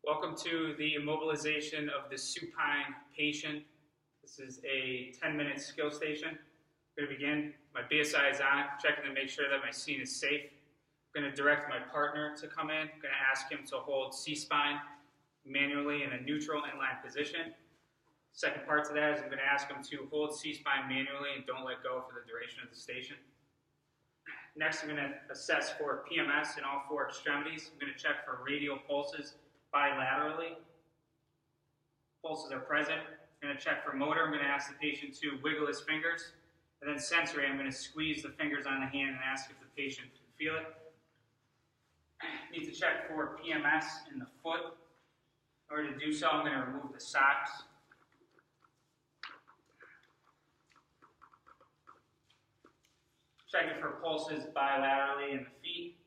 Welcome to the immobilization of the supine patient. This is a 10-minute skill station. I'm going to begin. My BSI is on, checking to make sure that my scene is safe. I'm going to direct my partner to come in. I'm going to ask him to hold C-spine manually in a neutral inline position. Second part to that is I'm going to ask him to hold C-spine manually and don't let go for the duration of the station. Next, I'm going to assess for PMS in all four extremities. I'm going to check for radial pulses bilaterally. Pulses are present. I'm going to check for motor. I'm going to ask the patient to wiggle his fingers. And then sensory, I'm going to squeeze the fingers on the hand and ask if the patient can feel it. I need to check for PMS in the foot. In order to do so, I'm going to remove the socks. Checking for pulses bilaterally in the feet.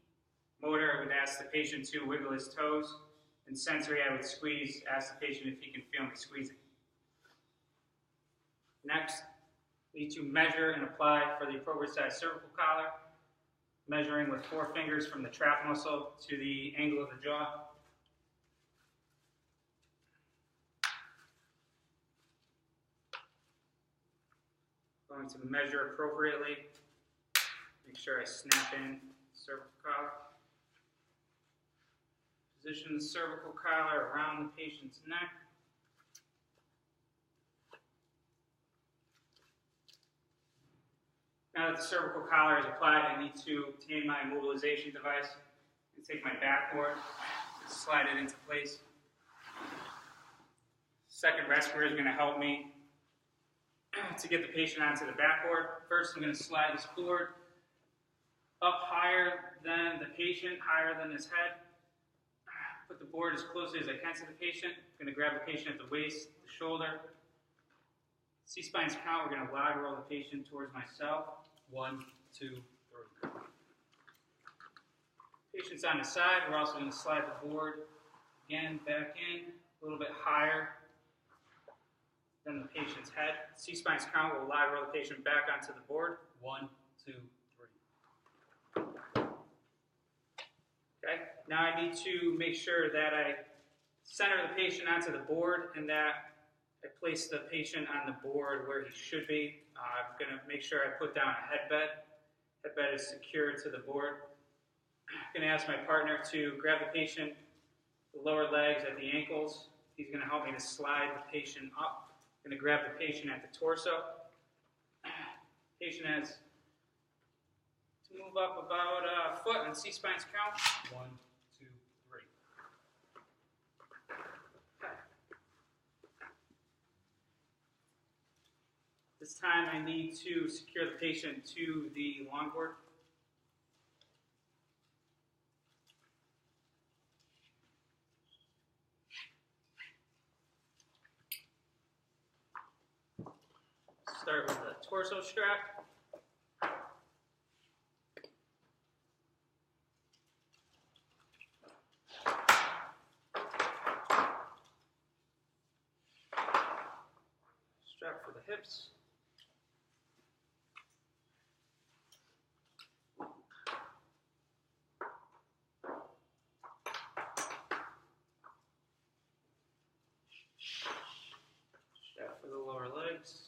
Motor, I would ask the patient to wiggle his toes. And sensory, I would ask the patient if he can feel me squeezing. Next, we need to measure and apply for the appropriate size cervical collar, measuring with 4 fingers from the trap muscle to the angle of the jaw. Going to measure appropriately. Make sure I snap in cervical collar. Position the cervical collar around the patient's neck. Now that the cervical collar is applied, I need to obtain my immobilization device and take my backboard, slide it into place. Second respirator is going to help me to get the patient onto the backboard. First, I'm going to slide this board up higher than the patient, higher than his head. Put the board as closely as I can to the patient. I'm going to grab the patient at the waist, the shoulder. C-spine's count, we're going to lateral the patient towards myself. 1, 2, 3. Patient's on the side. We're also going to slide the board again back in, a little bit higher than the patient's head. C-spine's count will lateral the patient back onto the board. 1, 2, 3. Okay. Now I need to make sure that I center the patient onto the board and that I place the patient on the board where he should be. I'm going to make sure I put down a headbed. Headbed is secured to the board. I'm going to ask my partner to grab the patient, the lower legs at the ankles. He's going to help me to slide the patient up. I'm going to grab the patient at the torso. Patient has to move up about a foot on C-spine's count. 1, 2, 3. Okay. This time I need to secure the patient to the longboard. Start with the torso strap. Strap for the hips. Strap for the lower legs.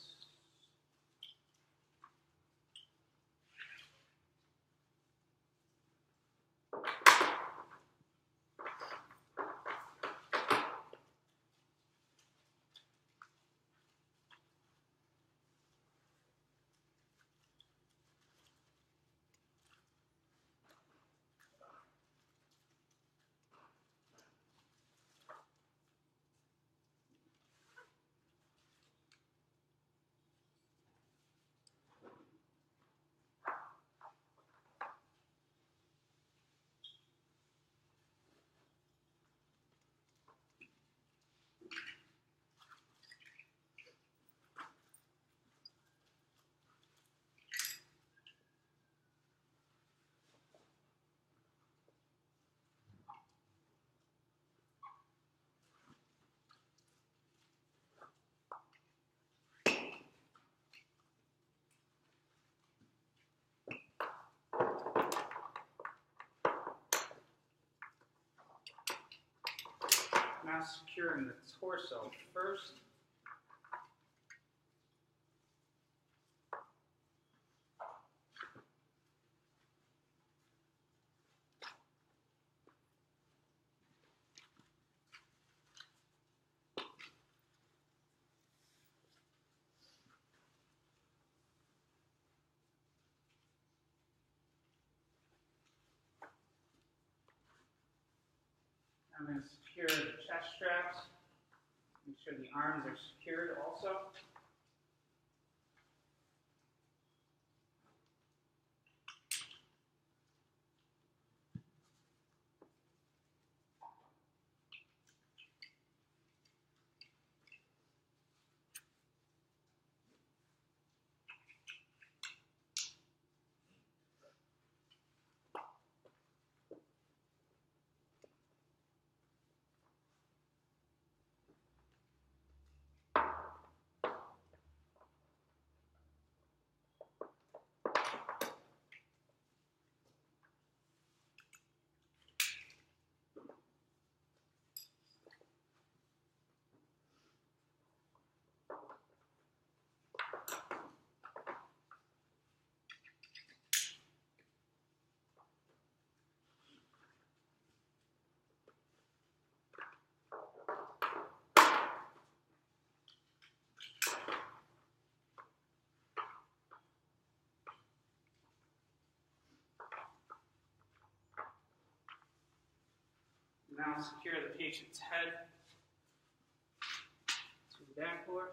now securing the torso first. I'm going to secure the chest straps. Make sure the arms are secured also. Now secure the patient's head to the backboard.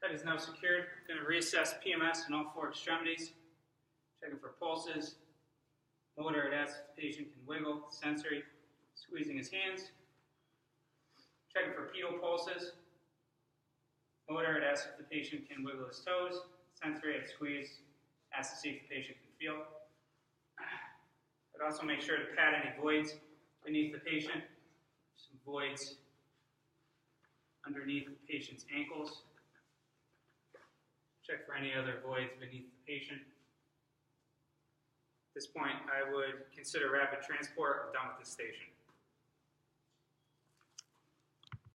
Head is now secured. I'm going to reassess PMS in all four extremities. Checking for pulses. Motor, it asks if the patient can wiggle. Sensory, squeezing his hands. Checking for pedal pulses. Motor, it asks if the patient can wiggle his toes. Sensory, I'd squeeze, ask to see if the patient can feel. I'd also make sure to pat any voids beneath the patient. Some voids underneath the patient's ankles. Check for any other voids beneath the patient. At this point, I would consider rapid transport. I'm done with this station.